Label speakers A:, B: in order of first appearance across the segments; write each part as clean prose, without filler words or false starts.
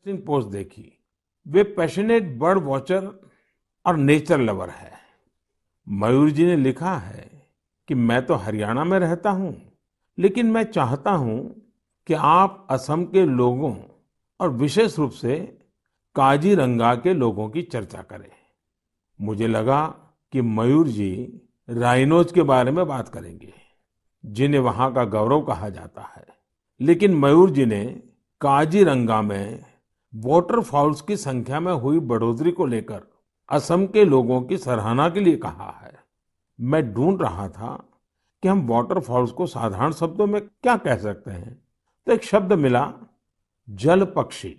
A: Interesting post देखी। वे passionate bird watcher और nature lover है। मयूर जी ने लिखा है कि मैं तो हरियाणा में रहता हूँ, लेकिन मैं चाहता हूँ कि आप असम के लोगों और विशेष रूप से काजीरंगा के लोगों की चर्चा करें। मुझे लगा कि मयूर जी राइनोज के बारे में बात करेंगे, जिन्हें वहां का गौरव कहा जाता है। लेकिन मयूर जी ने काजीरंगा में वाटरफॉल्स की संख्या में हुई बढ़ोतरी को लेकर असम के लोगों की सराहना के लिए कहा है। मैं ढूंढ रहा था कि हम वाटरफॉल्स को साधारण शब्दों में क्या कह सकते हैं, तो एक शब्द मिला, जल पक्षी।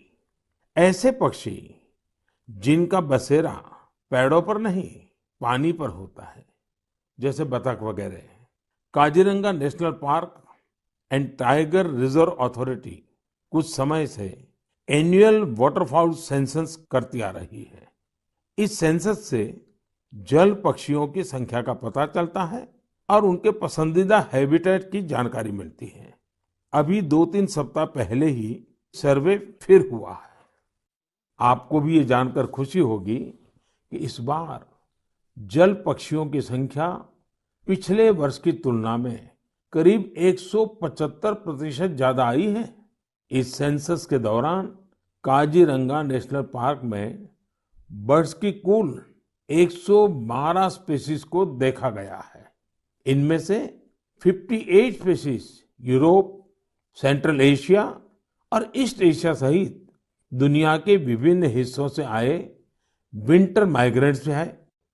A: ऐसे पक्षी जिनका बसेरा पेड़ों पर नहीं, पानी पर होता है, जैसे बतख वगैरह। Kaziranga national park and tiger reserve authority कुछ समय से एनुअल वाटरफॉल सेंसस करती आ रही है। इस सेंसस से जल पक्षियों की संख्या का पता चलता है और उनके पसंदीदा हैबिटेट की जानकारी मिलती है। अभी 2-3 सप्ताह पहले ही सर्वे फिर हुआ है। आपको भी ये जानकर खुशी होगी कि इस बार जल पक्षियों की संख्या पिछले वर्ष की तुलना में करीब 175% ज्यादा आई है। इस सेंसस के दौरान काजीरंगा नेशनल पार्क में बर्ड्स की कुल 112 स्पीशीज को देखा गया है। इनमें से 58 स्पीशीज यूरोप, सेंट्रल एशिया और ईस्ट एशिया सहित दुनिया के विभिन्न हिस्सों से आए विंटर माइग्रेंट्स है।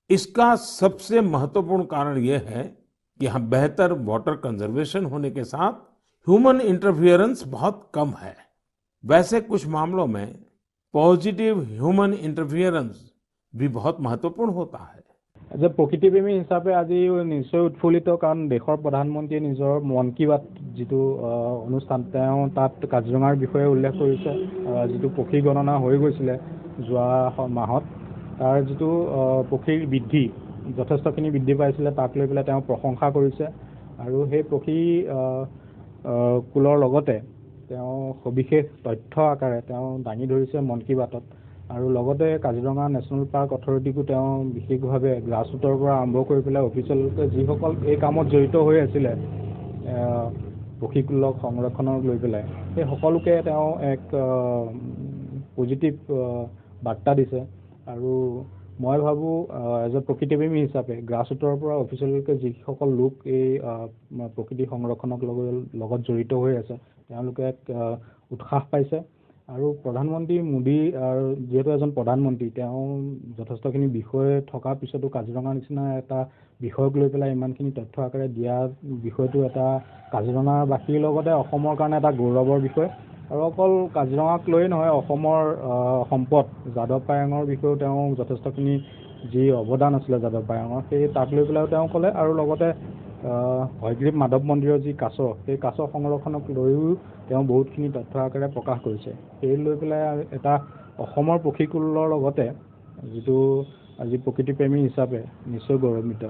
A: इसका सबसे महत्वपूर्ण कारण यह है कि यहाँ बेहतर वाटर कंजर्वेशन होने के साथ ह्यूमन इंटरफियरेंस बहुत कम है। वैसे कुछ मामलों में पॉजिटिव ह्यूमन इंटरफियरेंस भी बहुत महत्वपूर्ण होता है।
B: এজ এ প্ৰকৃতিপ্ৰেমী হিচাপে আজি নিশ্চয় উৎফুল্লিত, কাৰণ দেশৰ প্ৰধানমন্ত্ৰীয়ে নিজৰ মন কি বাত যিটো অনুষ্ঠান তেওঁ তাত কাজিৰঙাৰ বিষয়ে উল্লেখ কৰিছে। যিটো পক্ষী গণনা হৈ গৈছিলে যোৱা মাহত, তাৰ যিটো পক্ষীৰ বৃদ্ধি যথেষ্টখিনি বৃদ্ধি পাইছিলে, তাক লৈ পেলাই তেওঁ প্ৰশংসা কৰিছে। আৰু সেই পক্ষী কুলৰ লগতে তেওঁ সবিশেষ তথ্য আকাৰে তেওঁ দাঙি ধৰিছে মন কি বাতত। আৰু লগতে কাজিৰঙা নেশ্যনেল পাৰ্ক অথৰিটিকো তেওঁ বিশেষভাৱে গ্ৰাছৰুটৰ পৰা আৰম্ভ কৰি পেলাই অফিচিয়েলকৈ যিসকল এই কামত জড়িত হৈ আছিলে পক্ষীকুলক সংৰক্ষণক লৈ পেলাই, সেই সকলোকে তেওঁ এক পজিটিভ বাৰ্তা দিছে। আৰু মই ভাবোঁ এজ এ প্ৰকৃতিপ্ৰেমী হিচাপে গ্ৰাছৰুটৰ পৰা অফিচিয়েলকৈ যিসকল লোক এই প্ৰকৃতি সংৰক্ষণক লগত জড়িত হৈ আছে, তেওঁলোকে এক উৎসাহ পাইছে। আৰু প্ৰধানমন্ত্ৰী মোদী আৰু যিহেতু এজন প্ৰধানমন্ত্ৰী, তেওঁ যথেষ্টখিনি বিষয় থকাৰ পিছতো কাজিৰঙা নিচিনা এটা বিষয়ক লৈ পেলাই ইমানখিনি তথ্য আকাৰে দিয়া বিষয়টো এটা কাজিৰঙাবাসীৰ লগতে অসমৰ কাৰণে এটা গৌৰৱৰ বিষয়। আৰু অকল কাজিৰঙাক লৈয়ে নহয়, অসমৰ সম্পদ যাদৱ পায়েঙৰ বিষয়েও তেওঁ যথেষ্টখিনি যি অৱদান আছিলে যাদৱ পায়েঙৰ, সেই তাক লৈ পেলাইও তেওঁ ক'লে। আৰু লগতে হয়গ্ৰীৱ মাধৱ মন্দিৰৰ যি কাছ, সেই কাছ সংৰক্ষণক লৈও তেওঁ বহুতখিনি তথ্য আকাৰে প্ৰকাশ কৰিছে। সেই লৈ পেলাই এটা অসমৰ পক্ষীকুলৰ লগতে যিটো আজি প্ৰকৃতিপ্ৰেমী হিচাপে নিশ্চয় গৌৰৱান্বিত।